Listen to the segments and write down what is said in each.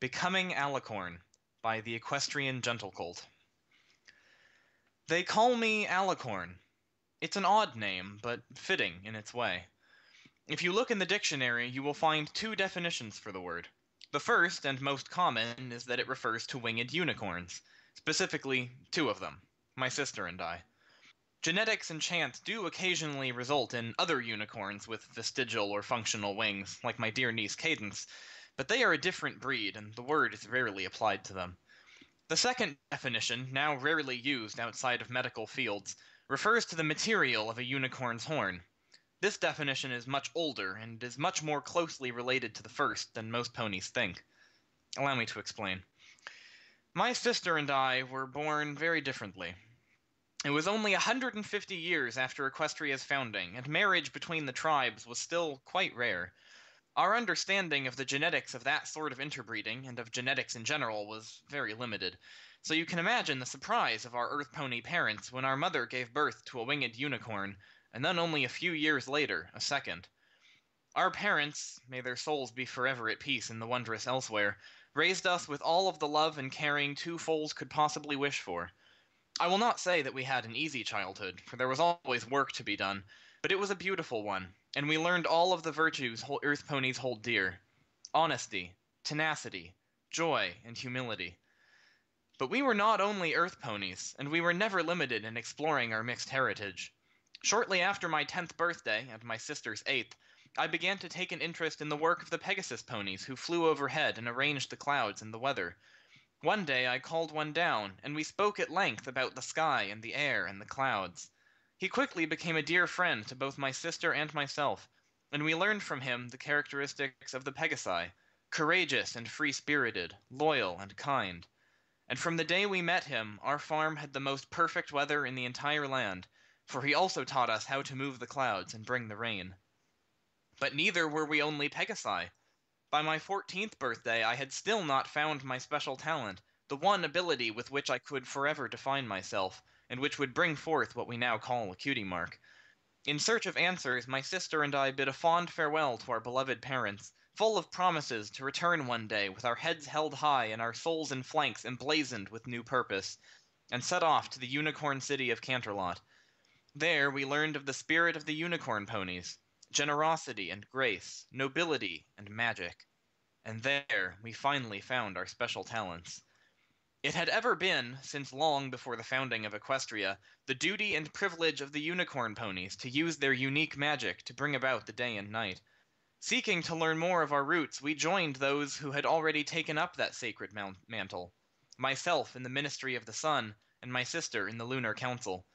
Becoming Alicorn by the Equestrian Gentlecolt. They call me Alicorn. It's an odd name, but fitting in its way. If you look in the dictionary, you will find two definitions for the word. The first, and most common, is that it refers to winged unicorns. Specifically, two of them. My sister and I. Genetics and chance do occasionally result in other unicorns with vestigial or functional wings, like my dear niece Cadence, but they are a different breed, and the word is rarely applied to them. The second definition, now rarely used outside of medical fields, refers to the material of a unicorn's horn. This definition is much older and is much more closely related to the first than most ponies think. Allow me to explain. My sister and I were born very differently. It was only 150 years after Equestria's founding, and marriage between the tribes was still quite rare. Our understanding of the genetics of that sort of interbreeding, and of genetics in general, was very limited. So you can imagine the surprise of our Earth Pony parents when our mother gave birth to a winged unicorn, and then only a few years later, a second. Our parents, may their souls be forever at peace in the wondrous elsewhere, raised us with all of the love and caring two foals could possibly wish for. I will not say that we had an easy childhood, for there was always work to be done, but it was a beautiful one, and we learned all of the virtues Earth ponies hold dear: honesty, tenacity, joy, and humility. But we were not only Earth ponies, and we were never limited in exploring our mixed heritage. Shortly after my 10th birthday, and my sister's 8th, I began to take an interest in the work of the Pegasus ponies who flew overhead and arranged the clouds and the weather. One day I called one down, and we spoke at length about the sky and the air and the clouds. He quickly became a dear friend to both my sister and myself, and we learned from him the characteristics of the Pegasi: courageous and free-spirited, loyal and kind. And from the day we met him, our farm had the most perfect weather in the entire land, for he also taught us how to move the clouds and bring the rain. But neither were we only Pegasi. By my 14th birthday I had still not found my special talent, the one ability with which I could forever define myself, and which would bring forth what we now call a cutie mark. In search of answers, my sister and I bid a fond farewell to our beloved parents, full of promises to return one day with our heads held high and our souls and flanks emblazoned with new purpose, and set off to the unicorn city of Canterlot. There we learned of the spirit of the unicorn ponies: generosity and grace, nobility and magic. And there we finally found our special talents. It had ever been, since long before the founding of Equestria, the duty and privilege of the unicorn ponies to use their unique magic to bring about the day and night. Seeking to learn more of our roots, we joined those who had already taken up that sacred mantle. Myself in the Ministry of the Sun, and my sister in the Lunar Council.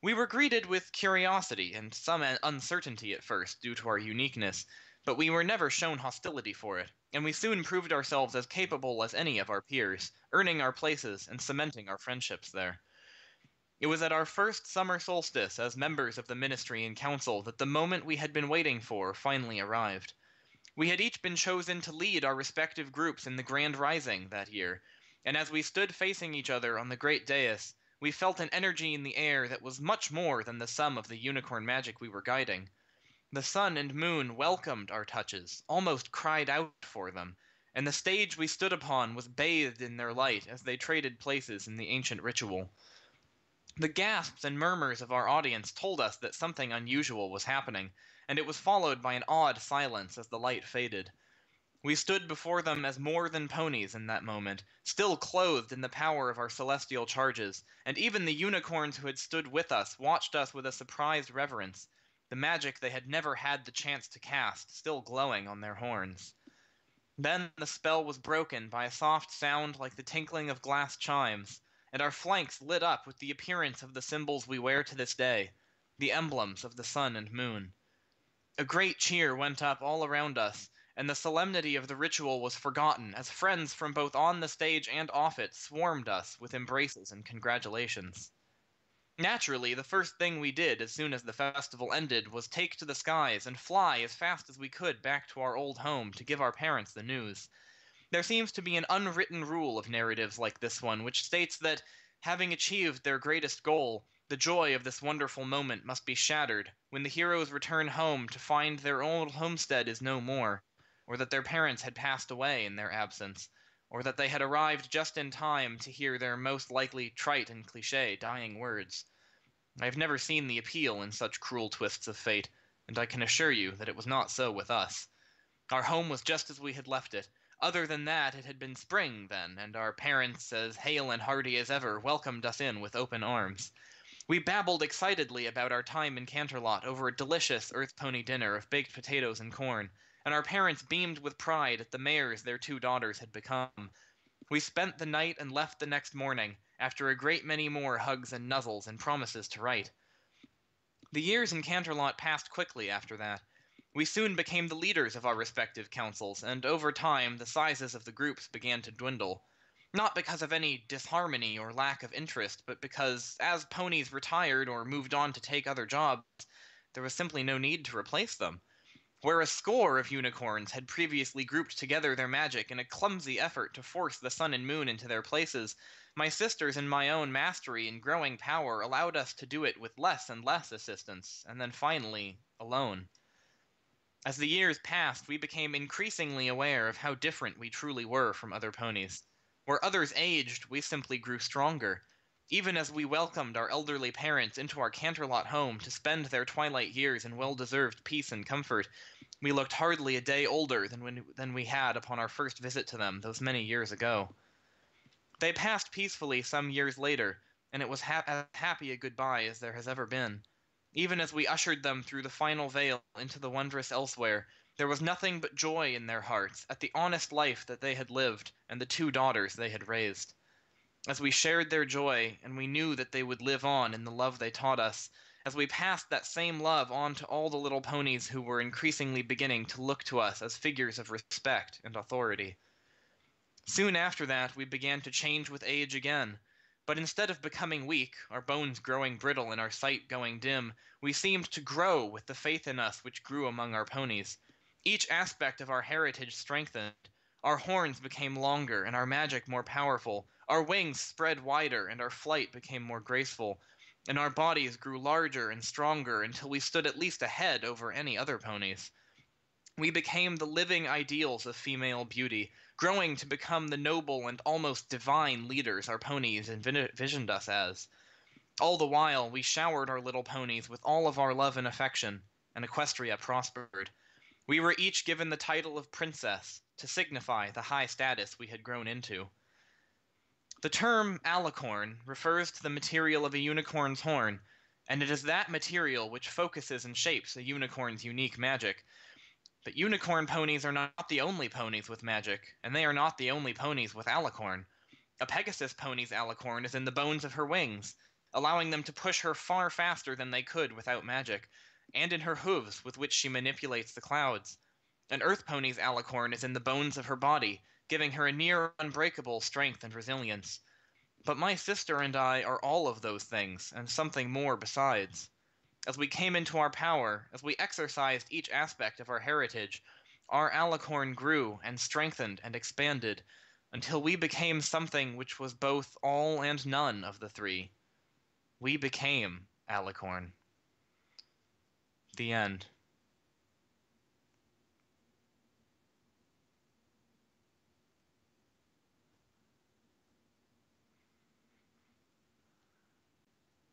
We were greeted with curiosity and some uncertainty at first due to our uniqueness, but we were never shown hostility for it, and we soon proved ourselves as capable as any of our peers, earning our places and cementing our friendships there. It was at our first summer solstice as members of the Ministry and Council that the moment we had been waiting for finally arrived. We had each been chosen to lead our respective groups in the Grand Rising that year, and as we stood facing each other on the great dais, we felt an energy in the air that was much more than the sum of the unicorn magic we were guiding. The sun and moon welcomed our touches, almost cried out for them, and the stage we stood upon was bathed in their light as they traded places in the ancient ritual. The gasps and murmurs of our audience told us that something unusual was happening, and it was followed by an awed silence as the light faded. We stood before them as more than ponies in that moment, still clothed in the power of our celestial charges, and even the unicorns who had stood with us watched us with a surprised reverence, the magic they had never had the chance to cast still glowing on their horns. Then the spell was broken by a soft sound like the tinkling of glass chimes, and our flanks lit up with the appearance of the symbols we wear to this day, the emblems of the sun and moon. A great cheer went up all around us, and the solemnity of the ritual was forgotten as friends from both on the stage and off it swarmed us with embraces and congratulations. Naturally, the first thing we did as soon as the festival ended was take to the skies and fly as fast as we could back to our old home to give our parents the news. There seems to be an unwritten rule of narratives like this one, which states that, having achieved their greatest goal, the joy of this wonderful moment must be shattered when the heroes return home to find their old homestead is no more, or that their parents had passed away in their absence, or that they had arrived just in time to hear their most likely trite and cliché dying words. I have never seen the appeal in such cruel twists of fate, and I can assure you that it was not so with us. Our home was just as we had left it. Other than that, it had been spring then, and our parents, as hale and hearty as ever, welcomed us in with open arms. We babbled excitedly about our time in Canterlot over a delicious earth pony dinner of baked potatoes and corn, and our parents beamed with pride at the mares their two daughters had become. We spent the night and left the next morning, after a great many more hugs and nuzzles and promises to write. The years in Canterlot passed quickly after that. We soon became the leaders of our respective councils, and over time the sizes of the groups began to dwindle. Not because of any disharmony or lack of interest, but because, as ponies retired or moved on to take other jobs, there was simply no need to replace them. Where a score of unicorns had previously grouped together their magic in a clumsy effort to force the sun and moon into their places, my sisters and my own mastery and growing power allowed us to do it with less and less assistance, and then finally, alone. As the years passed, we became increasingly aware of how different we truly were from other ponies. Where others aged, we simply grew stronger. Even as we welcomed our elderly parents into our Canterlot home to spend their twilight years in well-deserved peace and comfort, we looked hardly a day older than we had upon our first visit to them those many years ago. They passed peacefully some years later, and it was as happy a goodbye as there has ever been. Even as we ushered them through the final veil into the wondrous elsewhere, there was nothing but joy in their hearts at the honest life that they had lived and the two daughters they had raised. As we shared their joy, and we knew that they would live on in the love they taught us, as we passed that same love on to all the little ponies who were increasingly beginning to look to us as figures of respect and authority. Soon after that, we began to change with age again. But instead of becoming weak, our bones growing brittle and our sight going dim, we seemed to grow with the faith in us which grew among our ponies. Each aspect of our heritage strengthened. Our horns became longer and our magic more powerful. Our wings spread wider and our flight became more graceful. And our bodies grew larger and stronger until we stood at least a head over any other ponies. We became the living ideals of female beauty, growing to become the noble and almost divine leaders our ponies envisioned us as. All the while, we showered our little ponies with all of our love and affection, and Equestria prospered. We were each given the title of princess, to signify the high status we had grown into. The term alicorn refers to the material of a unicorn's horn, and it is that material which focuses and shapes a unicorn's unique magic. But unicorn ponies are not the only ponies with magic, and they are not the only ponies with alicorn. A Pegasus pony's alicorn is in the bones of her wings, allowing them to push her far faster than they could without magic, and in her hooves with which she manipulates the clouds. An Earth pony's alicorn is in the bones of her body, giving her a near unbreakable strength and resilience. But my sister and I are all of those things, and something more besides. As we came into our power, as we exercised each aspect of our heritage, our alicorn grew and strengthened and expanded, until we became something which was both all and none of the three. We became Alicorn. The end.